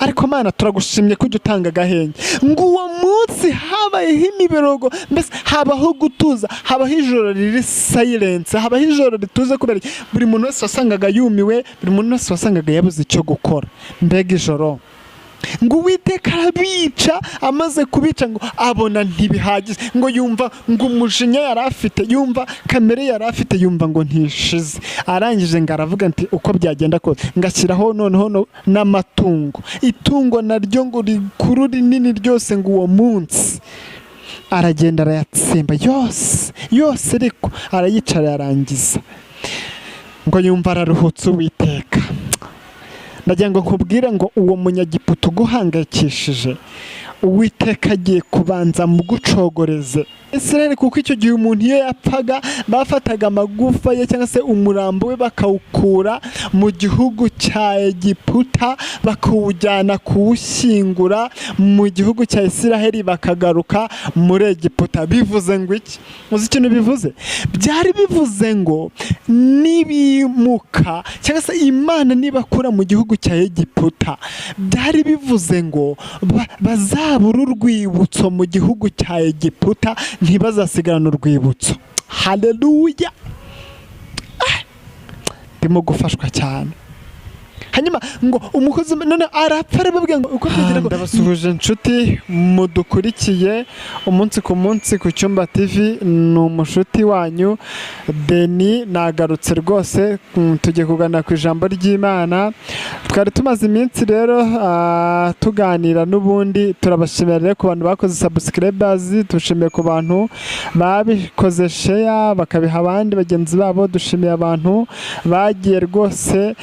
ariko Mana turagushimye ko utanga agahenge ngo uwo munsi habayeho imiberogo, mbese habaho gutuza, habaho ijoro riri silence, habaho ijoro rituze kubera buri muntu wese wasangaga yumiwe, buri muntu wese wasangaga yabuze icyo gukora. Mbega ijoro ngo Uwiteka arabica, amaze kubica ngo abona ntibihagije, ngo yumva ngo umujinya yari afite, yumva kamere yari afite, yumva ngo ntishize. Arangije ngo aravuga nti uko byagenda kose ngashyiraho noneho n'amatungo, itungo naryo ngo rikuru rinini ryose, ngo uwo munsi aragenda arayatsemba yose ariko arayicara yarangiza, ngo yumva araruhutse Uwiteka. Ndagira ngo nkubwire ngo uwo munyagiputa uguhangayikishije, Uwiteka agiye kubanza mu gucogoreze Israel, kuko icyo gihe umuntu iyo yapfaga bafataga amagufa ye cyangwa se umurambo we bakawukura mu gihugu cya Egiputa bakawujyana kuwushyingura mu gihugu cya Israel, bakagaruka muri Egiputa. Bivuze ngo iki? Muzi ikintu bivuze? Byari bivuze ngo nibimuka cyangwa se Imana nibakura mu gihugu cya Egiputa, byari bivuze ngo bazabura urwibutso mu gihugu cya Egiputa, ntibazasigarana urwibutso. Haleluya! Ndimo gufashwa cyane. Hanyuma ngo umukozi none arapfa, arababwira ngo uko kugira ngo ndabasuhuje inshuti mudukurikiye umunsi ku munsi ku Cyumba TV, ni umushuti wanyu Deni. Nagarutse rwose, tugiye kuganira ku ijambo ry'Imana. Twari tumaze iminsi rero tuganira, n'ubundi turabashimira ku bantu bakoze subscribers, tushimiye ku bantu babikoze share bakabiha abandi bagenzi babo, dushimiye abantu bagiye rwose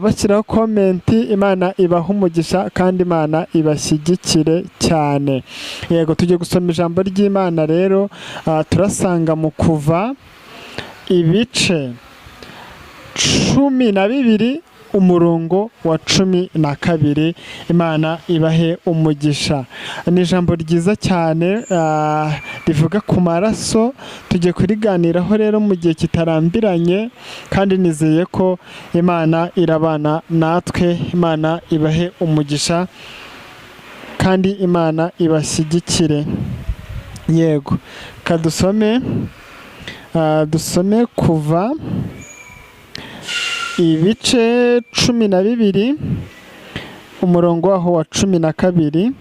bashyiraho komenti. Imana ibaha umugisha kandi Imana ibashyigikire cyane. Yego, tugiye gusoma ijambo ry'Imana rero, turasanga mu Kuva ibice 12 umurongo wa 12. Imana ibahe umugisha. Ni ijambo ryiza cyane rivuga ku maraso. Tugiye kuriganiraho rero mu gihe kitarambiranye, kandi nizeye ko Imana irabana natwe. Imana ibahe umugisha kandi Imana ibashyigikire. Yego, kadusome dusome Kuva ibice 12 umurongo waho wa 12.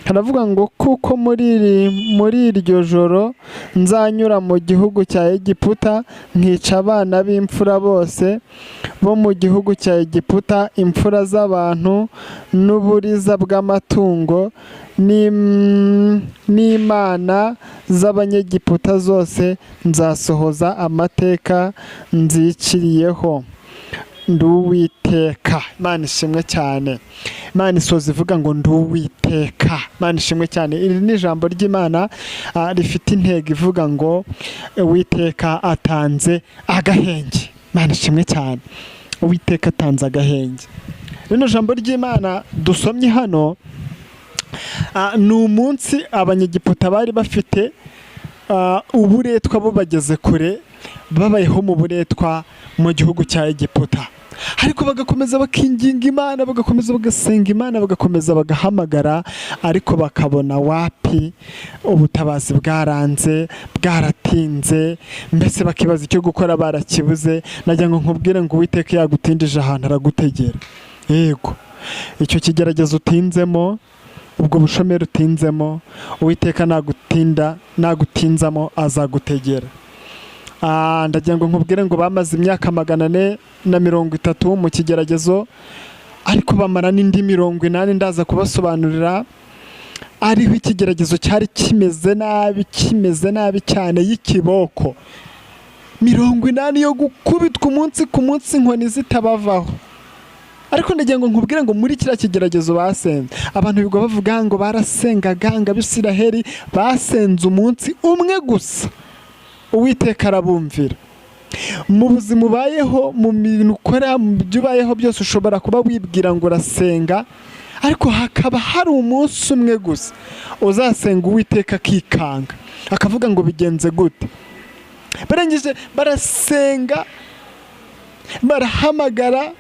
Haravuga ngo kuko muri iryo joro nzanyura mu gihugu cya Egiputa, nkica abana b'imfura bose bo mu gihugu cya Egiputa, imfura z'abantu n'uburiza bw'amatungo n'imana z'abanyegiputa zose, nzasohoza amateka nziciriyeho. Nduwiteka. Imana ishimwe cyane. Imana isoza ivuga ngo nduwiteka. Imana ishimwe cyane. Iri ni ijambo ry'Imana rifite intego ivuga ngo Uwiteka atanze agahenge. Imana ishimwe cyane. Uwiteka atanze agahenge. Rino jambo ry'Imana dusomye hano, ni umunsi abanyegiputa bari bafite uburetwa bubageze kure, babayeho mu buretwa mu gihugu cya Egiputa, ariko bagakomeza bakinginga Imana, bagakomeza bagasenga Imana, bagakomeza bagahamagara, ariko bakabona wapi, ubutabazi bwaranze, bwaratinze, mbese bakibaza icyo gukora barakibuze. Nagira ngo nkubwire ngo Uwiteka yagutindije ahantu aragutegera. Yego, icyo kigeragezo utinzemo, ubwo bushomeri utinzemo, Uwiteka nagutinzamo azagutegera. Ndagira ngo nkubwire ngo bamaze imyaka 430 mu kigeragezo, ariko bamara n'indi 80 ndaza kubasobanurira. Ariho ikigeragezo cyari kimeze nabi cyane y'ikiboko, 80 yo gukubitwa umunsi ku munsi, inkoni zitabavaho. Ariko ndagira ngo nkubwire ngo muri kiriya kigeragezo basenze, abantu bigwa bavuga ngo barasengaga, ngo Abisiraheli basenze umunsi umwe gusa, Uwiteka arabumvira. Mu buzima ubayeho, mu bintu ukora, mu byo ubayeho byose, ushobora kuba wibwira ngo urasenga, ariko hakaba hari umunsi umwe gusa uzasenga Uwiteka akikanga, akavuga ngo bigenze gute. Barangije barasenga, barahamagara,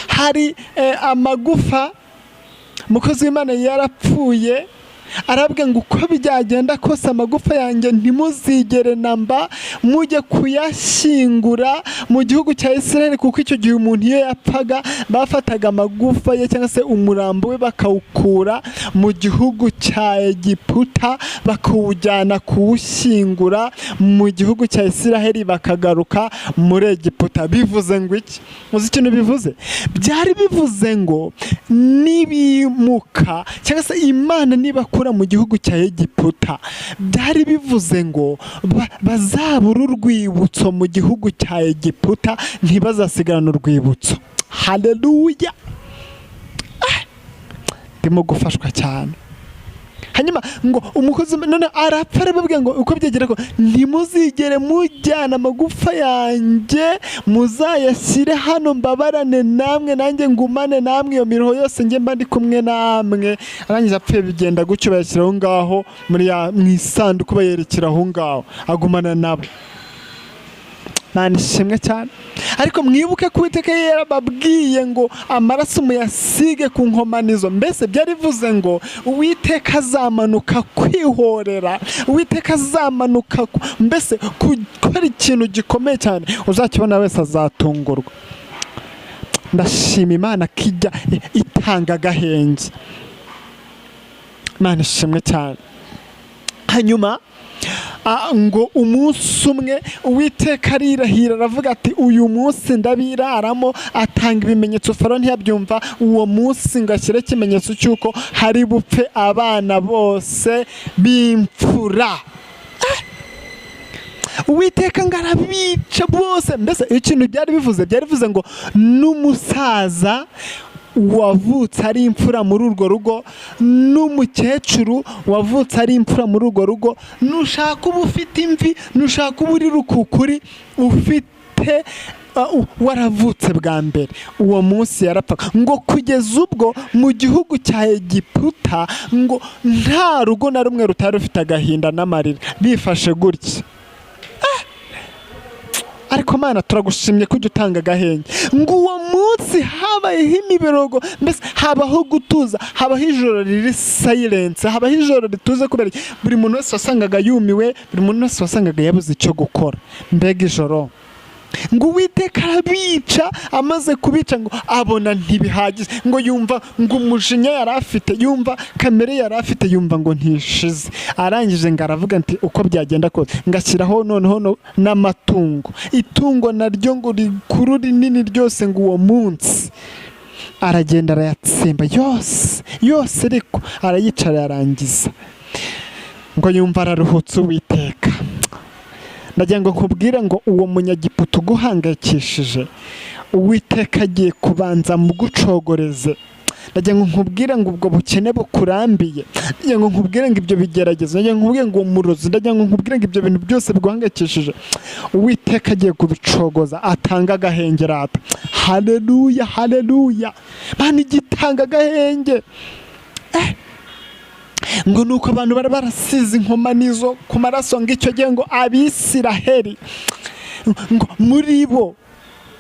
hari amagufa umukozi w'Imana yarapfuye, arabwe ngo uko byagenda kose amagufa yanjye ntimuzigere namba mujye kuyashyingura mu gihugu cya Israel, kuko icyo gihe umuntu iyo yapfaga bafataga amagufa ye cyangwa se umurambo we bakawukura mu gihugu cya Egiputa bakawujyana kuwushyingura mu gihugu cya Israel, bakagaruka muri Egiputa. Bivuze ngo iki? Muzi ikintu bivuze? Byari bivuze ngo nibimuka cyangwa se Imana nibakura mu gihugu cya Egiputa, byari bivuze ngo bazabura urwibutso mu gihugu cya Egiputa, ntibazasigarana urwibutso. Haleluya! Ndimo gufashwa cyane. Hanyuma ngo umukozi none arapfa, arababwira ngo uko byegera ko ntimuzigere mujyana amagufa yanjye muzayashyire hano mbabarane namwe, nanjye ngumane namwe iyo miruho yose njye mba ndi kumwe namwe. Arangiza apfuye bigenda gutyo, bayashyira aho ngaho mu isanduku, bayerekera aho ngaho agumana nabo. Imana ishimwe cyane. Ariko mwibuke ko Uwiteka yarababwiye ngo amaraso muyasige ku nkomanizo. Mbese byari bivuze ngo Uwiteka azamanuka kwihorera, Uwiteka azamanuka mbese gukora ikintu gikomeye cyane, uzakibona wese azatungurwa. Ndashima Imana kijya itanga agahenge. Imana ishimwe cyane. Hanyuma ngo umunsi umwe Uwiteka arirahira, aravuga ati uyu munsi ndabiraramo, atanga ibimenyetso. Farawo ntiyabyumva. Uwo munsi ngo ashyire ikimenyetso cy'uko hari bupfe abana bose b'imfura. Uwiteka ngo arabica bose. Mbese ikintu byari bivuze ngo n'umusaza wavutse ari imfura muri urwo rugo, n'umukecuru wavutse ari imfura muri urwo rugo, nushaka uba ufite imvi, nushaka uba uri rukukuri, ufite waravutse bwa mbere, uwo munsi yarapfaga. Ngo kugeza ubwo mu gihugu cya Egiputa ngo nta rugo na rumwe rutari rufite agahinda n'amarira, bifashe gutya. Ariko Mana turagushimye ko ujya utanga agahenge. Ngo uwo munsi habayeho imiberogo, mbese habaho gutuza, habaho ijoro riri silence, habaho ijoro rituze, kubera buri muntu wese wasangaga yumiwe, buri muntu wese wasangaga yabuze icyo gukora. Mbega ijoro! Ngo Uwiteka arabica, amaze kubica ngo abona ntibihagije, ngo yumva ngo umujinya yari afite, yumva kamere yari afite, yumva ngo ntishize. Arangije ngo aravuga ati uko byagenda kose ngashyiraho noneho n'amatungo, itungo naryo ngo rikuru rinini ryose, ngo uwo munsi aragenda arayatsemba yose ariko arayicara yarangiza, ngo yumva araruhutse Uwiteka. Ndagira ngo nkubwire ngo uwo munyagiputa uguhangayikishije, Uwiteka agiye kubanza mu gucogoreze. Ndagira ngo nkubwire ngo ubwo bukene bukurambiye, ndagira ngo nkubwire ngo ibyo bigeragezo, ndagira ngo nkubwire ngo umurozi, ndagira ngo nkubwire ngo ibyo bintu byose biguhangayikishije, Uwiteka agiye kubicogoza, atanga agahenge rata. Haleluya, haleluya! Mana igitanga agahenge. Ngo nuko abantu bari barasize inkomanizo ku maraso, ngo icyo gihe ngo Abisiraheli ngo muri bo,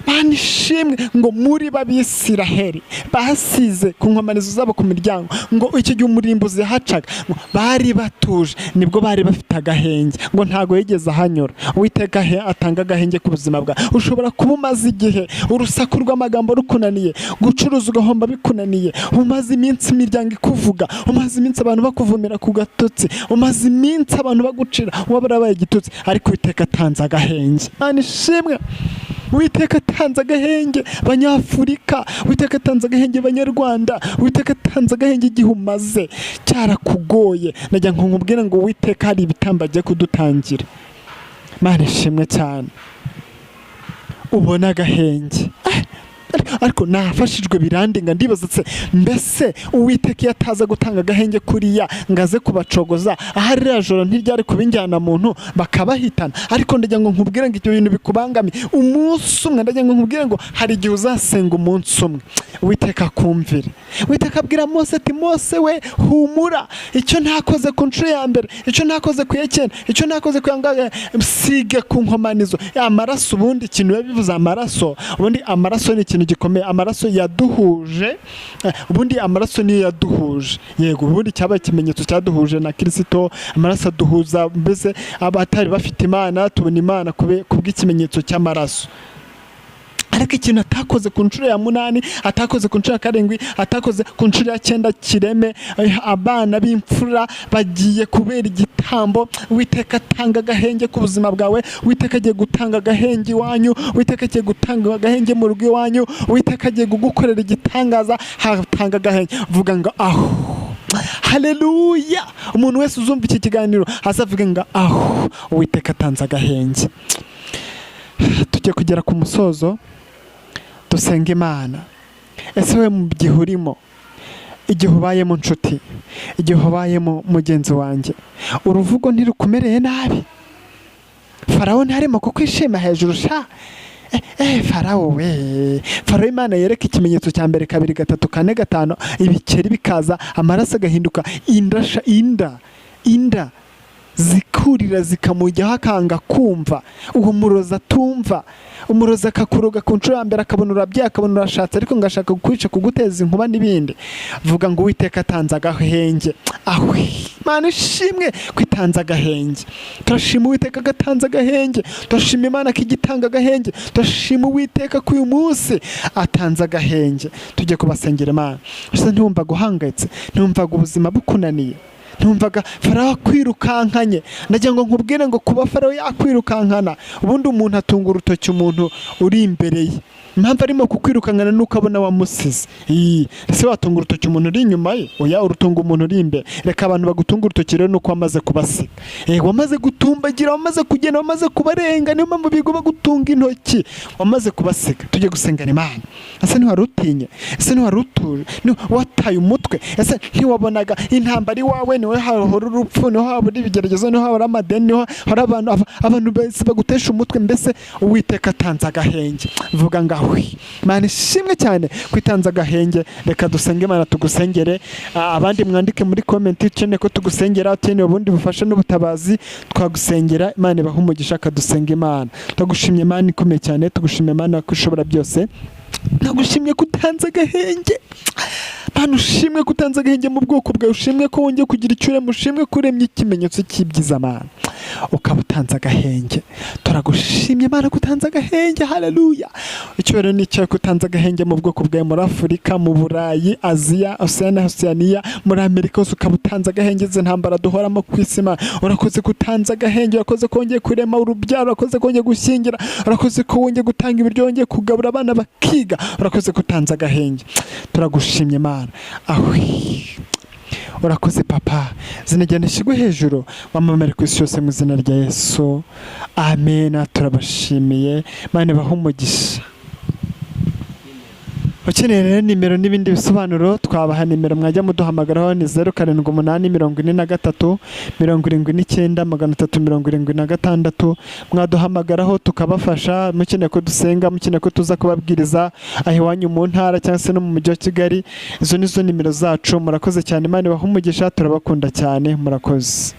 Mana ishimwe, ngo muri b'Abisiraheli basize ku nkomanizo zabo ku miryango, ngo icyo gihe umurimbuzi yahacaga ngo bari batuje, nibwo bari bafite agahenge, ngo ntago yigeze ahanyura. Uwiteka atanga agahenge ku buzima bwawe. Ushobora kuba umaze igihe urusaku rw'amagambo rukunaniye, gucuruza ugahomba bikunaniye, umaze iminsi imiryango ikuvuga, umaze iminsi abantu bakuvumira ku gatotsi, umaze iminsi abantu bagucira, wabarabaye igitutsi, ariko Uwiteka atanze agahenge. Mana ishimwe! Uwiteka atanze agahenge Banyafurika, Uwiteka atanze agahenge Banyarwanda, Uwiteka atanze agahenge igihe umaze cyarakugoye. Ndagira ngo nkubwire ngo Uwiteka hari ibitambo agiye kudutangira. Mana ishimwe cyane, ubona agahenge. Ariko nafashijwe birandinga, ndibaza mbese Uwiteka yataza gutanga agahenge kuriya ngaze kubacogoza, ahari rajoro ntiryari kubinjyana muntu bakabahitana. Ariko ndagira ngo nkubwire ngo ibyo bintu bikubangami umunsi umwe, ndagira ngo nkubwire ngo hari igihe uzasenga umunsi umwe Uwiteka akumvire. Uwiteka abwira Mose ati Mose we humura, icyo ntakoze ku nshuro ya mbere, icyo ntakoze ku yekene, icyo ntakoze ku yangaga, sige ku nkomanizo amaraso. Ubundi ikintu bivuze amaraso, ubundi amaraso ni ikintu ikintu gikomeye, amaraso yaduhuje. Ubundi amaraso niyo yaduhuje, yego, ubundi cyabaye ikimenyetso cyaduhuje na Kristo. Amaraso aduhuza, mbese abatari bafite Imana tubona Imana kubw'ikimenyetso cy'amaraso. Ariko ikintu atakoze ku nshuro ya 8, atakoze ku nshuro ya 7, atakoze ku nshuro ya 9 kireme, abana b'imfura bagiye kubera igitambo. Uwiteka atanga agahenge ku buzima bwawe, Uwiteka agiye gutanga agahenge iwanyu, Uwiteka agiye gutanga agahenge mu rugo iwanyu, Uwiteka agiye kugukorera igitangaza, hatanga agahenge. Vuga ngo aho, haleluya. Umuntu wese uzumva iki kiganiro azavuga ngo aho, Uwiteka atanze agahenge. Tujye kugera ku musozo, dusenga Imana. Ese we mu gihe urimo, igihe ubayemo nshuti, igihe ubayemo mugenzi wanjye, uruvugo ntirukumereye nabi? Farawo ntarimo kukwishima hejuru sha? Farawo we, Farawo Imana yereka ikimenyetso cya mbere, 2, 3, 4, 5, ibikeri bikaza, amaraso agahinduka inda zikurira zikamujyaho akanga kumva. Uwo murozi atumva, umurozi akakuroga ku nshuro ya mbere, akabona urabyaye, akabona urashatse, ariko ngashaka kukwica, kuguteza inkuba n'ibindi. Vuga ngo Uwiteka atanze agahenge. Ahwe, Imana ishimwe kwitanza agahenge. Turashima Uwiteka gatanze agahenge, turashima Imana ko igitanga agahenge, turashima Uwiteka ko uyu munsi atanze agahenge. Tujye kubasengera Imana. Ese ntiwumva guhangayitse? Ntiwumvaga ubuzima bukunaniye? Ntumvaga Farawo kwirukankanye? Ndagira ngo nkubwire ngo kuba Farawo yakwirukankana, ubundi umuntu atunga urutoki umuntu uri imbere ye. Impamvu arimo kukwirukankana nuko abona wamusize. Ese watunga urutoki umuntu uri inyuma ye? Oya, urutunga umuntu uri imbere. Reka abantu bagutunga urutoki rero nuko wamaze kubasiga. Wamaze gutumbagira, wamaze kugenda, wamaze kubarenga, niyo mpamvu bigo bagutunga intoki, wamaze kubasiga. Tujye gusengana Imana. Ese ntiwari utinye? Ese ntiwari utuje? Wataye umutwe? Ese ntiwabonaga intambara iwawe? Niwe hahora urupfu, niho habura ibigeragezo, niho habura amadeni, niho hari abantu bese bagutesha umutwe. Mbese Uwiteka atanze agahenge. Vuga ngo Imana ishimwe cyane kwitanza agahenge. Reka dusenge Imana, tugusengere. Abandi mwandike muri comment ukeneye ko tugusengera, ukeneye ubundi bufasha n'ubutabazi, twagusengera. Imana ibahe umugisha. Kadusenga Imana. Tugushimye Imana ikomeye cyane, tugushimye Imana ko ushobora byose. Nagushimye kutanza agahenge. Mana ushimwe kutanza agahenge mu bwoko bwawe, ushimwe ko wongeye kugira icyure, mushimwe kuremye ikimenyetso cy'ibyiza Mana, ukaba utanze agahenge. Turagushimye Mana kutanza agahenge. Haleluya. Icyubahiro ni icyawe kutanza agahenge mu bwoko bwawe, muri Afurika, mu Burayi, Aziya, Oceania, muri Amerika hose ukaba utanze agahenge. Izi ntambara duhoramo ku isi Mana, urakoze kutanza agahenge, urakoze ko wongeye kurema urubyaro, urakoze ko wongeye gushyingira, urakoze ko wongeye gutanga ibiryo, wongeye kugabura abana bakiga, urakoze kutanza agahenge. Turagushimye Mana. Urakoze Papa, zinagenda ishyirwe hejuru, wamamare ku isi yose mu izina rya Yesu, amen. Turabashimiye, Imana ibahe umugisha. Ukeneye rero nimero n'ibindi bisobanuro, twabaha nimero mwajya muduhamagaraho, ni 0788439376. Mwaduhamagaraho tukabafasha. Mukeneye ko dusenga, mukeneye ko tuza kubabwiriza aho iwanyu mu ntara cyangwa se no mu mujyi wa Kigali, izo nizo nimero zacu. Murakoze cyane, Imana ibahe umugisha, turabakunda cyane, murakoze.